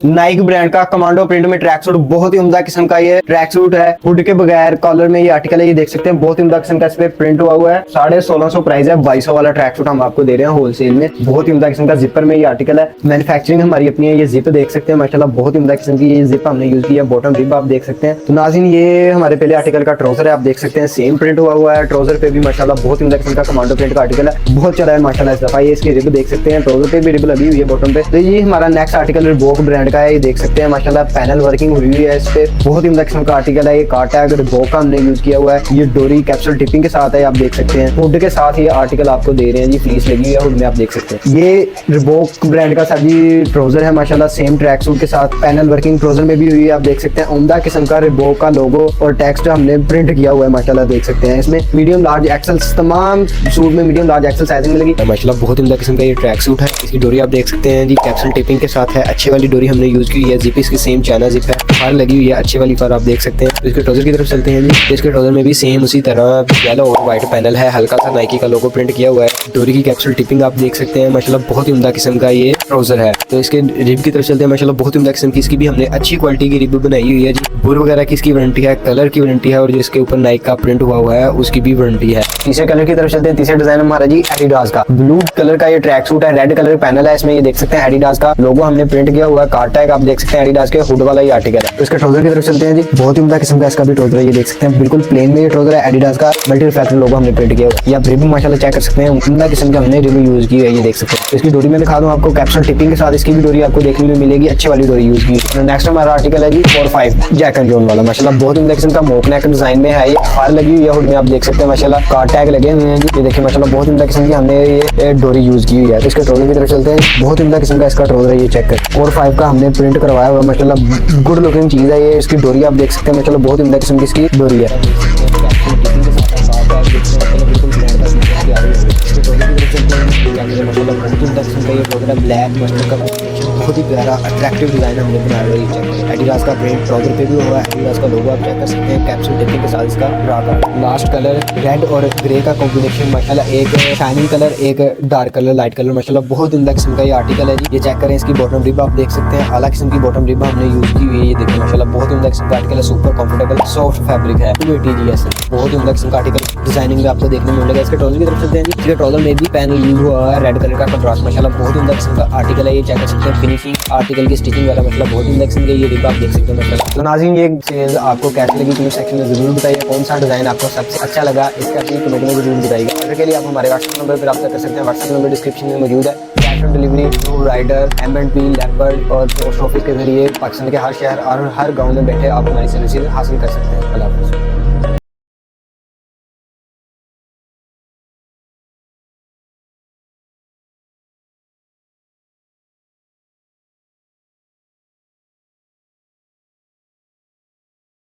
Naik brand का commando print में track suit, बहुत ही उम्दा किस्म का ये ट्रैक सूट है। हुड के बगैर कॉलर में ये आर्टिकल है, ये देख सकते हैं बहुत ही उम्दा किस्म का इस पे प्रिंट हुआ है। 1650 प्राइस है। 2200 वाला ट्रैक सूट हम आपको दे रहे हैं होलसेल में। बहुत ही उम्दा किस्म का जिपर में ये आर्टिकल है। मैन्युफैक्चरिंग हमारी अपनी है। ये जिप देख सकते हैं माशाल्लाह बहुत ही उम्दा किस्म की ये जिप हमने यूज किया। बॉटम रिब आप देख सकते हैं। तो नाज़रीन ये हमारे पहले आर्टिकल का ट्राउजर है, आप देख सकते हैं सेम प्रिंट हुआ है। ट्राउजर पे भी माशाल्लाह बहुत ही उम्दा किस्म का कमांडो प्रिंट का आर्टिकल है, बहुत चला है माशाल्लाह इस दफा। ये इसकी रिब देख सकते हैं, ट्राउजर पे भी रिब लगी हुई है बॉटम पे। तो ये हमारा नेक्स्ट आर्टिकल रिबॉक ब्रांड का है, ये देख सकते हैं माशाल्लाह पैनल वर्किंग हुई हुई है इस पे। बहुत ही उम्दा किस्म का आर्टिकल है। ये कार्ड टैग रिबॉक का हमने यूज किया हुआ है। ये डोरी कैप्सूल टिपिंग के साथ है, आप देख सकते हैं। हुड के साथ ये आर्टिकल आपको दे रहे हैं जी, फ्लीस लगी हुई है हुड में, आप देख सकते हैं। ये रिबॉक ब्रांड का सभी ट्राउजर है माशाल्लाह सेम ट्रैक सूट के साथ। पैनल वर्किंग ट्राउजर में भी हुई है, आप देख सकते हैं। उम्दा किस्म का रिबॉक का लोगो और टेक्स्ट हमने प्रिंट किया हुआ है माशाल्लाह, देख सकते हैं। इसमें मीडियम लार्ज एक्सेल तमाम सूट में मीडियम लार्ज एक्सेल साइजिंग मिलेगी माशाल्लाह। बहुत उम्दा किस्म का ये ट्रैक सूट है। इसकी डोरी आप देख सकते हैं जी, कैप्सूल टिपिंग के साथ है। अच्छी वाली डोरी हमने यूज की है। जिप इसकी सेम चाइना जिप है, फार लगी हुई है अच्छी वाली फार, आप देख सकते हैं। इसके ट्राउजर की तरफ चलते हैं जी। इसके ट्राउजर में भी सेम उसी तरह येलो और व्हाइट पैनल है, हल्का सा नाइकी का लोगो प्रिंट किया हुआ है। डोरी की कैप्सूल टिपिंग आप देख सकते हैं माशाल्लाह, बहुत ही उम्दा किस्म का ये ट्राउजर है। तो इसके रिब की तरफ चलते हैं माशाल्लाह, बहुत ही उम्दा किस्म की इसकी भी हमने अच्छी क्वालिटी की रिब बनाई हुई है जी। बुर वगैरह की इसकी वारंटी है, कलर की वारंटी है, और जिसके ऊपर नाइक का प्रिंट हुआ है उसकी भी वारंटी है। तीसरे कलर की तरफ चलते हैं। तीसरा डिजाइन हमारा जी एडिडास का ब्लू कलर का ये ट्रैक सूट है। रेड कलर पैनल है इसमें, ये देख सकते हैं एडिडास का लोगो हमने प्रिंट किया हुआ है। कार्ड टैग आप देख सकते हैं एडिडास के हुड वाला ये आर्टिकल है। तो इसके ट्राउजर की तरफ चलते हैं जी। बहुत ही उम्दा किस्म का इसका भी ट्राउजर है, ये देख सकते हैं बिल्कुल प्लेन में ये ट्राउजर है। एडिडास का मल्टी रिफ्लेक्टर लोगो हमने प्रिंट किया हुआ है। ये आप रिब माशाल्लाह चेक कर सकते हैं, उम्दा किस्म का हमने रिब यूज की है, ये देख सकते हैं। तो इसकी डोरी में दिखा दूं आपको, कैप्सूल टिपिंग के साथ इसकी भी डोरी आपको देखने में मिलेगी, अच्छी वाली डोरी यूज की। नेक्स्ट हमारा आर्टिकल है जी 45 जैक एंड जोन वाला माशाल्लाह, बहुत उम्दा किस्म का मोक नेक डिजाइन में है। ये फार लगी हुई है हुड में, आप देख सकते हैं माशाल्लाह। कार्ड टैग लगे हुए हैं जी, ये देखिए माशाल्लाह बहुत उम्दा किस्म की हमने ये डोरी यूज की हुई है। तो इसके ट्राउजर की तरफ चलते हैं। बहुत उम्दा किस्म का इसका ट्राउजर है, ये चेक कर। 45 का हमने प्रिंट करवाया हुआ माशाल्लाह, गुड लुकिंग चीज है ये। इसकी डोरी आप देख सकते हैं माशाल्लाह, बहुत उम्दा किस्म की इसकी डोरी है। ब्लैक मस्टर्ड का बहुत ही प्यारा अट्रैक्टिव डिजाइन हमने बनाया हुआ है। एडिडास का प्रिंट ट्राउजर पे भी हुआ है, एडिडास का लोगो आप चेक कर सकते हैं। कैप्सूल टिपिंग के साथ इसका ड्रा का लास्ट कलर रेड और ग्रे का कॉम्बिनेशन माशाल्लाह, एक शाइनिंग कलर एक डार्क कलर लाइट कलर माशाल्लाह, बहुत उम्दा किस्म का ये आर्टिकल है जी। ये चेक करें, इसकी बॉटम रिब आप देख सकते हैं, आला किस्म की बॉटम रिब हमने यूज की हुई है। ये देखिए माशाल्लाह बहुत उम्दा किस्म का आर्टिकल है, सुपर कंफर्टेबल सॉफ्ट फैब्रिक है, बहुत उम्दा किस्म का आर्टिकल डिजाइनिंग में आपको देखने में मिलेगा। इसके ट्राउजर की तरफ चलते हैं जी। इसके ट्राउजर में भी पैनल यूज हुआ है, रेड कलर का कंट्रास्ट माशाल्लाह, बहुत उम्दा किस्म का आर्टिकल है। ये चेक कर सकते हैं फिनिशिंग आर्टिकल की स्टिचिंग वाला माशाल्लाह, बहुत उम्दा किस्म का ये रिब आप देख सकते हैं माशाल्लाह। तो नाज़रीन ये सेल आपको कैसी लगी कमेंट सेक्शन में जरूर बताइए। कौन सा डिजाइन आपको सबसे अच्छा लगा इसका भी कमेंट में जरूर बताइएगा। ऑर्डर के लिए आप हमारे व्हाट्सएप नंबर पर रब्ता कर सकते हैं। व्हाट्सएप नंबर डिस्क्रिप्शन में मौजूद है। Cash on delivery through rider M&P leopard और पोस्ट ऑफिस के जरिए पाकिस्तान के हर शहर और हर गाँव में बैठे आप हमारी सर्विसेज हासिल कर सकते हैं। अल्लाह हाफ़िज़।